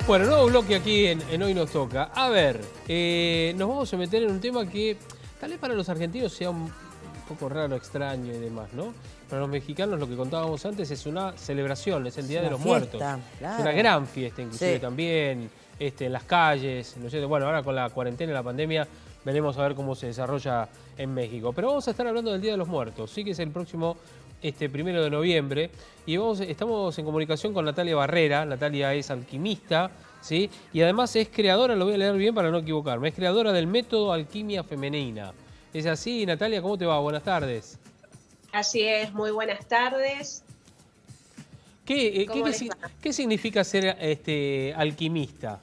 Bueno, nuevo bloque aquí en Hoy Nos Toca. A ver, nos vamos a meter en un tema que tal vez para los argentinos sea un poco raro, extraño y demás, ¿no? Para los mexicanos, lo que contábamos antes, es una celebración, es el Día de los Muertos. Claro. Es una gran fiesta, inclusive Sí. también, en las calles, ¿no es cierto? Bueno, ahora con la cuarentena y la pandemia, veremos a ver cómo se desarrolla en México. Pero vamos a estar hablando del Día de los Muertos, sí, que es el próximo 1 de noviembre. Y estamos en comunicación con Natalia Barrera. Natalia es alquimista, ¿sí? Y además es creadora, lo voy a leer bien para no equivocarme, es creadora del método Alquimia Femenina. ¿Es así, Natalia? ¿Cómo te va? Buenas tardes. Así es, muy buenas tardes. ¿Qué significa ser alquimista?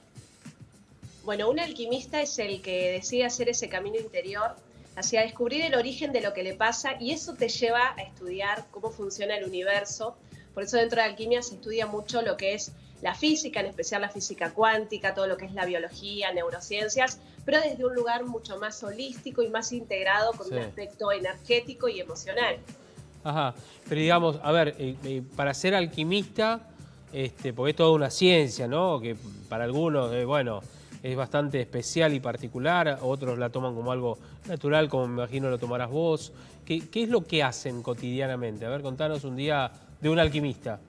Bueno, un alquimista es el que decide hacer ese camino interior hacia descubrir el origen de lo que le pasa, y eso te lleva a estudiar cómo funciona el universo. Por eso dentro de alquimia se estudia mucho lo que es la física, en especial la física cuántica, todo lo que es la biología, neurociencias, pero desde un lugar mucho más holístico y más integrado con un aspecto energético y emocional. Ajá, pero digamos, a ver, para ser alquimista, porque es toda una ciencia, ¿no? Que para algunos, bueno, es bastante especial y particular, otros la toman como algo natural, como me imagino lo tomarás vos. ¿Qué es lo que hacen cotidianamente? A ver, contanos un día de un alquimista.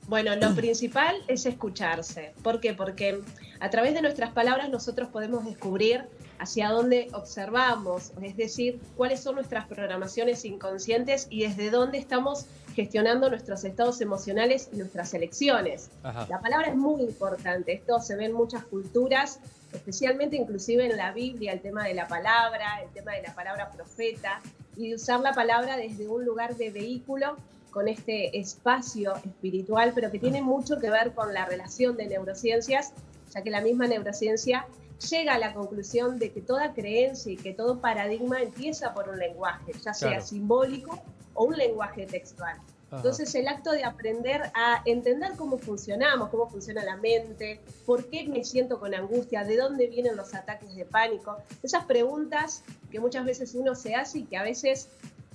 Bueno, lo principal es escucharse. ¿Por qué? Porque a través de nuestras palabras nosotros podemos descubrir hacia dónde observamos, es decir, cuáles son nuestras programaciones inconscientes y desde dónde estamos gestionando nuestros estados emocionales y nuestras elecciones. Ajá. La palabra es muy importante, esto se ve en muchas culturas, especialmente inclusive en la Biblia, el tema de la palabra profeta, y de usar la palabra desde un lugar de vehículo con este espacio espiritual, pero que tiene mucho que ver con la relación de neurociencias, ya que la misma neurociencia llega a la conclusión de que toda creencia y que todo paradigma empieza por un lenguaje, ya sea simbólico o un lenguaje textual. Ajá. Entonces el acto de aprender a entender cómo funcionamos, cómo funciona la mente, por qué me siento con angustia, de dónde vienen los ataques de pánico, esas preguntas que muchas veces uno se hace y que a veces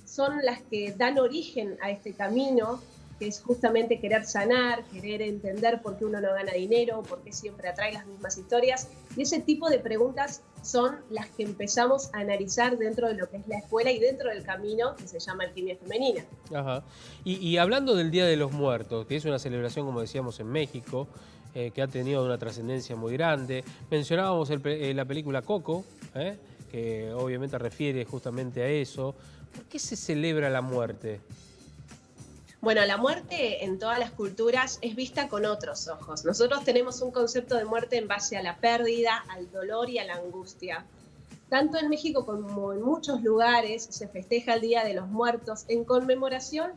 son las que dan origen a este camino, que es justamente querer sanar, querer entender por qué uno no gana dinero, por qué siempre atrae las mismas historias. Y ese tipo de preguntas son las que empezamos a analizar dentro de lo que es la escuela y dentro del camino que se llama Alquimia Femenina. Ajá. Y hablando del Día de los Muertos, que es una celebración, como decíamos, en México, que ha tenido una trascendencia muy grande. Mencionábamos la película Coco, que obviamente refiere justamente a eso. ¿Por qué se celebra la muerte? Bueno, la muerte en todas las culturas es vista con otros ojos. Nosotros tenemos un concepto de muerte en base a la pérdida, al dolor y a la angustia. Tanto en México como en muchos lugares se festeja el Día de los Muertos en conmemoración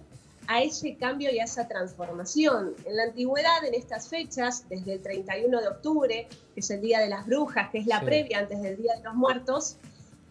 a ese cambio y a esa transformación. En la antigüedad, en estas fechas, desde el 31 de octubre, que es el Día de las Brujas, que es la previa antes del Día de los Muertos,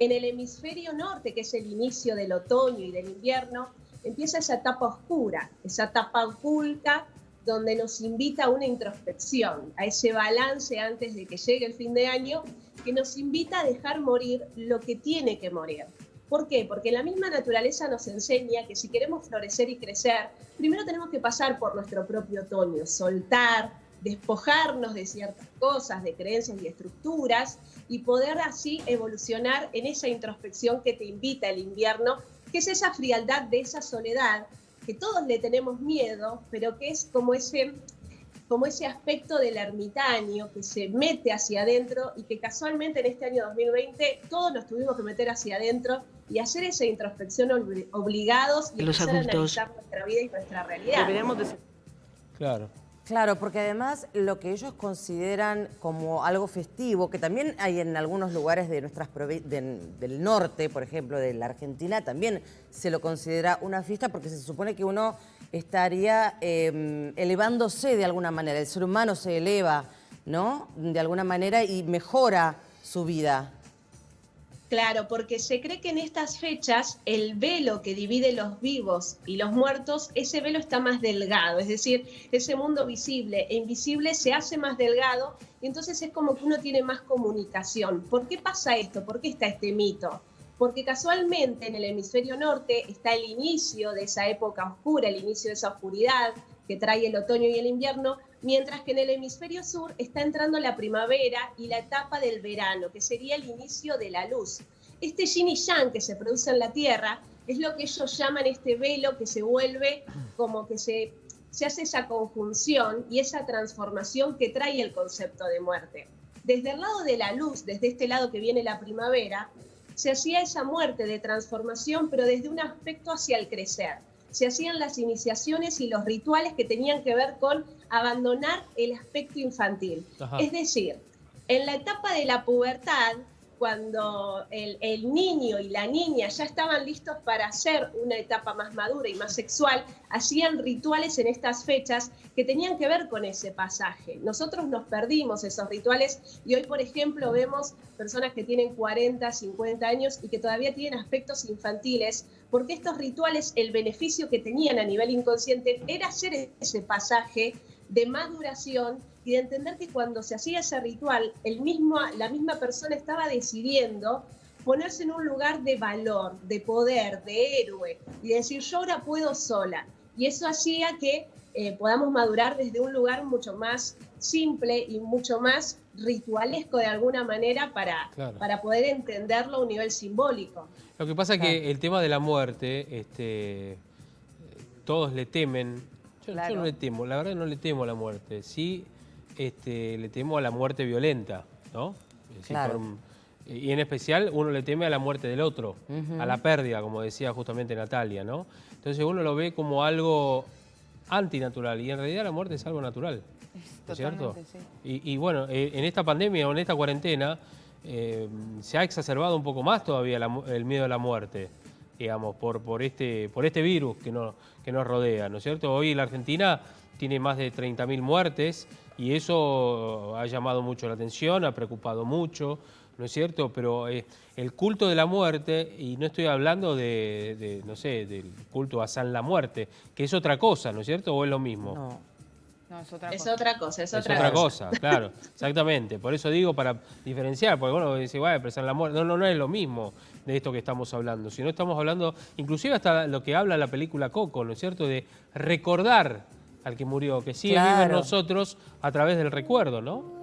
en el hemisferio norte, que es el inicio del otoño y del invierno, empieza esa etapa oscura, esa etapa oculta, donde nos invita a una introspección, a ese balance antes de que llegue el fin de año, que nos invita a dejar morir lo que tiene que morir. ¿Por qué? Porque la misma naturaleza nos enseña que si queremos florecer y crecer, primero tenemos que pasar por nuestro propio otoño, soltar, despojarnos de ciertas cosas, de creencias y estructuras, y poder así evolucionar en esa introspección que te invita el invierno, que es esa frialdad de esa soledad, que todos le tenemos miedo, pero que es como ese aspecto del ermitaño que se mete hacia adentro y que casualmente en este año 2020 todos nos tuvimos que meter hacia adentro y hacer esa introspección obligados y empezar a analizar nuestra vida y nuestra realidad. Claro. Claro, porque además lo que ellos consideran como algo festivo, que también hay en algunos lugares de del norte, por ejemplo, de la Argentina, también se lo considera una fiesta porque se supone que uno estaría elevándose de alguna manera. El ser humano se eleva, ¿no? De alguna manera y mejora su vida. Claro, porque se cree que en estas fechas el velo que divide los vivos y los muertos, ese velo está más delgado, es decir, ese mundo visible e invisible se hace más delgado y entonces es como que uno tiene más comunicación. ¿Por qué pasa esto? ¿Por qué está este mito? porque casualmente en el hemisferio norte está el inicio de esa época oscura, el inicio de esa oscuridad que trae el otoño y el invierno, mientras que en el hemisferio sur está entrando la primavera y la etapa del verano, que sería el inicio de la luz. Este yin y yang que se produce en la Tierra es lo que ellos llaman este velo que se vuelve como que se hace esa conjunción y esa transformación que trae el concepto de muerte. Desde el lado de la luz, desde este lado que viene la primavera, se hacía esa muerte de transformación, pero desde un aspecto hacia el crecer. Se hacían las iniciaciones y los rituales que tenían que ver con abandonar el aspecto infantil. Ajá. Es decir, en la etapa de la pubertad, cuando el niño y la niña ya estaban listos para hacer una etapa más madura y más sexual, hacían rituales en estas fechas que tenían que ver con ese pasaje. Nosotros nos perdimos esos rituales y hoy, por ejemplo, vemos personas que tienen 40, 50 años y que todavía tienen aspectos infantiles, porque estos rituales, el beneficio que tenían a nivel inconsciente era hacer ese pasaje de maduración y de entender que cuando se hacía ese ritual, la misma persona estaba decidiendo ponerse en un lugar de valor, de poder, de héroe, y decir, yo ahora puedo sola. Y eso hacía que podamos madurar desde un lugar mucho más simple y mucho más ritualesco de alguna manera para poder entenderlo a un nivel simbólico. Lo que pasa es que el tema de la muerte, todos le temen. Yo no le temo, la verdad no le temo a la muerte. Sí le temo a la muerte violenta, ¿no? Es decir, y en especial uno le teme a la muerte del otro, a la pérdida, como decía justamente Natalia, ¿no? Entonces uno lo ve como algo antinatural y en realidad la muerte es algo natural, ¿no es cierto? Sí. Y bueno, en esta pandemia o en esta cuarentena se ha exacerbado un poco más todavía el miedo a la muerte, digamos, por este virus que nos rodea, ¿no es cierto? Hoy la Argentina tiene más de 30.000 muertes y eso ha llamado mucho la atención, ha preocupado mucho, ¿no es cierto? Pero el culto de la muerte, y no estoy hablando no sé, del culto a San la Muerte, que es otra cosa, ¿no es cierto? ¿O es lo mismo? No, es otra cosa. Es otra cosa, claro, exactamente. Por eso digo, para diferenciar, porque bueno, dice, vaya, pero San la Muerte, no es lo mismo de esto que estamos hablando, sino estamos hablando, inclusive hasta lo que habla la película Coco, ¿no es cierto? De recordar al que murió, que sigue vivo en nosotros a través del recuerdo, ¿no?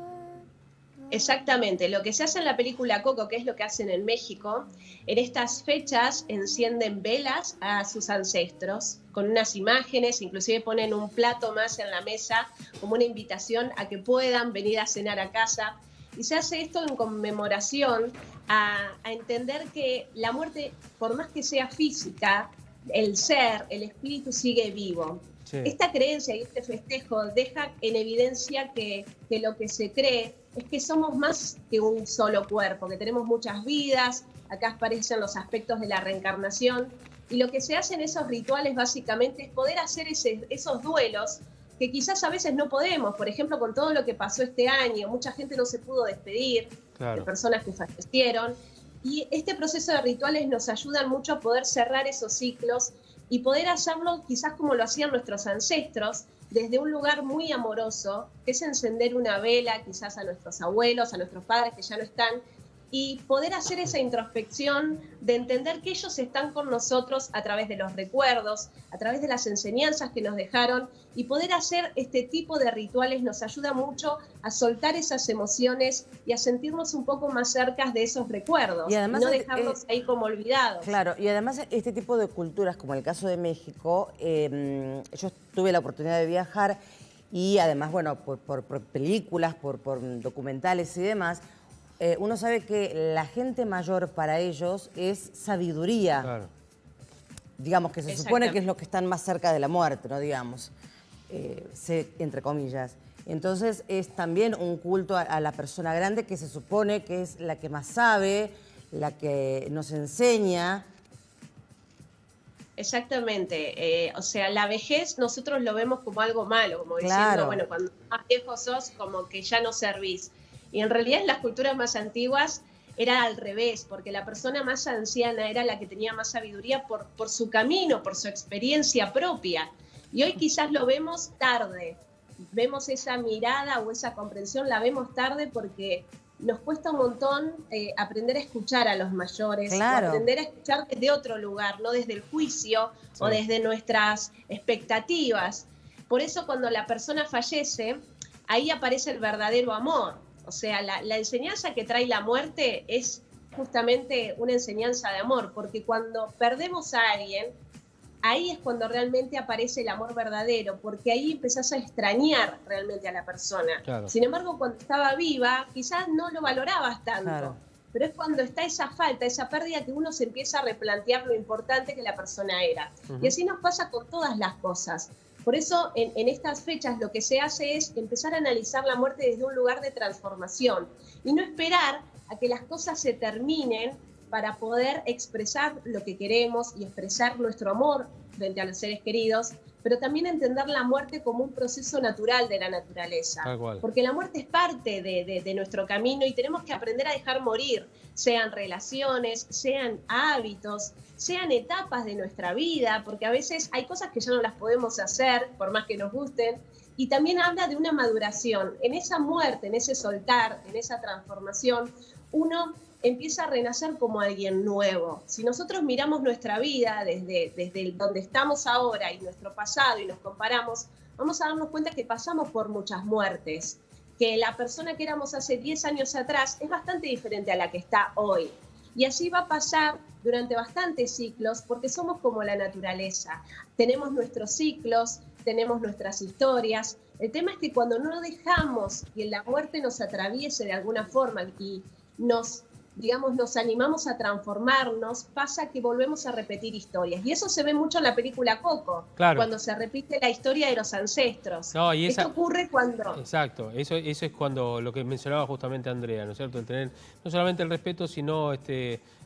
Exactamente, lo que se hace en la película Coco, que es lo que hacen en México, en estas fechas encienden velas a sus ancestros con unas imágenes, inclusive ponen un plato más en la mesa como una invitación a que puedan venir a cenar a casa. Y se hace esto en conmemoración a entender que la muerte, por más que sea física, el ser, el espíritu sigue vivo. Sí. Esta creencia y este festejo deja en evidencia que lo que se cree es que somos más que un solo cuerpo, que tenemos muchas vidas, acá aparecen los aspectos de la reencarnación, y lo que se hace en esos rituales básicamente es poder hacer esos duelos que quizás a veces no podemos, por ejemplo, con todo lo que pasó este año, mucha gente no se pudo despedir de personas que fallecieron, y este proceso de rituales nos ayudan mucho a poder cerrar esos ciclos y poder hacerlo quizás como lo hacían nuestros ancestros, desde un lugar muy amoroso, que es encender una vela quizás a nuestros abuelos, a nuestros padres que ya no están, y poder hacer esa introspección de entender que ellos están con nosotros a través de los recuerdos, a través de las enseñanzas que nos dejaron, y poder hacer este tipo de rituales nos ayuda mucho a soltar esas emociones y a sentirnos un poco más cerca de esos recuerdos, y además no dejarlos ahí como olvidados. Claro, y además este tipo de culturas, como el caso de México, yo tuve la oportunidad de viajar y además, bueno, por películas, por documentales y demás, uno sabe que la gente mayor para ellos es sabiduría. Claro. Digamos que se supone que es lo que están más cerca de la muerte, ¿no? Digamos, entre comillas. Entonces es también un culto a la persona grande que se supone que es la que más sabe, la que nos enseña. Exactamente, o sea, la vejez nosotros lo vemos como algo malo, como diciendo, bueno, cuando más viejo sos, como que ya no servís. Y en realidad en las culturas más antiguas era al revés, porque la persona más anciana era la que tenía más sabiduría por su camino, por su experiencia propia. Y hoy quizás lo vemos tarde, vemos esa mirada o esa comprensión, la vemos tarde porque nos cuesta un montón aprender a escuchar a los mayores, Claro. o aprender a escuchar desde otro lugar, no desde el juicio o desde nuestras expectativas. Por eso cuando la persona fallece, ahí aparece el verdadero amor. O sea, la enseñanza que trae la muerte es justamente una enseñanza de amor, porque cuando perdemos a alguien, ahí es cuando realmente aparece el amor verdadero, porque ahí empezás a extrañar realmente a la persona. Claro. Sin embargo, cuando estaba viva, quizás no lo valorabas tanto. Claro. Pero es cuando está esa falta, esa pérdida, que uno se empieza a replantear lo importante que la persona era. Y así nos pasa con todas las cosas. Por eso, en estas fechas lo que se hace es empezar a analizar la muerte desde un lugar de transformación y no esperar a que las cosas se terminen para poder expresar lo que queremos y expresar nuestro amor frente a los seres queridos, pero también entender la muerte como un proceso natural de la naturaleza. Tal cual. Porque la muerte es parte de nuestro camino y tenemos que aprender a dejar morir, sean relaciones, sean hábitos, sean etapas de nuestra vida, porque a veces hay cosas que ya no las podemos hacer, por más que nos gusten, y también habla de una maduración. En esa muerte, en ese soltar, en esa transformación, uno empieza a renacer como alguien nuevo. Si nosotros miramos nuestra vida desde donde estamos ahora y nuestro pasado y nos comparamos, vamos a darnos cuenta que pasamos por muchas muertes, que la persona que éramos hace 10 años atrás es bastante diferente a la que está hoy. Y así va a pasar durante bastantes ciclos, porque somos como la naturaleza. Tenemos nuestros ciclos, tenemos nuestras historias. El tema es que cuando no dejamos que la muerte nos atraviese de alguna forma y nos animamos a transformarnos, pasa que volvemos a repetir historias. Y eso se ve mucho en la película Coco, Claro. cuando se repite la historia de los ancestros. No, y Esto ocurre cuando... Exacto, eso es cuando lo que mencionaba justamente Andrea, ¿no es cierto? El tener no solamente el respeto, sino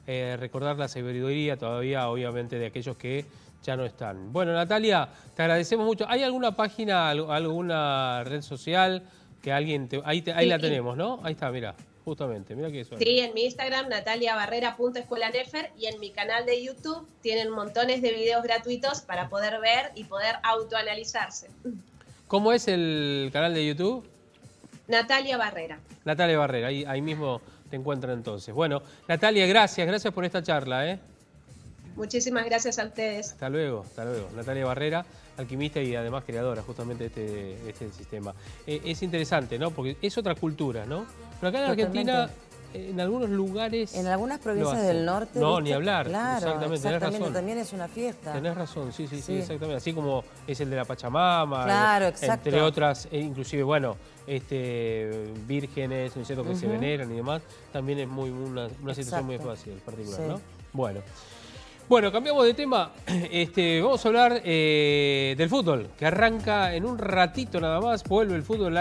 recordar la sabiduría todavía, obviamente, de aquellos que ya no están. Bueno, Natalia, te agradecemos mucho. ¿Hay alguna página, alguna red social que alguien... Ahí la tenemos, ¿no? Ahí está, mira. Justamente, mira que eso. Sí, en mi Instagram, nataliabarrera.escuelanefer, y en mi canal de YouTube tienen montones de videos gratuitos para poder ver y poder autoanalizarse. ¿Cómo es el canal de YouTube? Natalia Barrera. Natalia Barrera, ahí mismo te encuentran entonces. Bueno, Natalia, gracias por esta charla, ¿eh? Muchísimas gracias a ustedes. Hasta luego. Natalia Barrera, alquimista y además creadora justamente de este sistema. Es interesante, ¿no? Porque es otra cultura, ¿no? Pero acá en Argentina, en algunos lugares... En algunas provincias del norte... No, ¿viste? ni hablar. Claro, Exactamente, tenés razón. también es una fiesta. Tenés razón, sí, exactamente. Así como es el de la Pachamama, claro, exacto. entre otras, inclusive, bueno, vírgenes, ¿no es cierto?, que se veneran y demás, también es una situación muy fácil, particular, ¿no? Bueno, cambiamos de tema. Vamos a hablar del fútbol, que arranca en un ratito nada más, vuelve el fútbol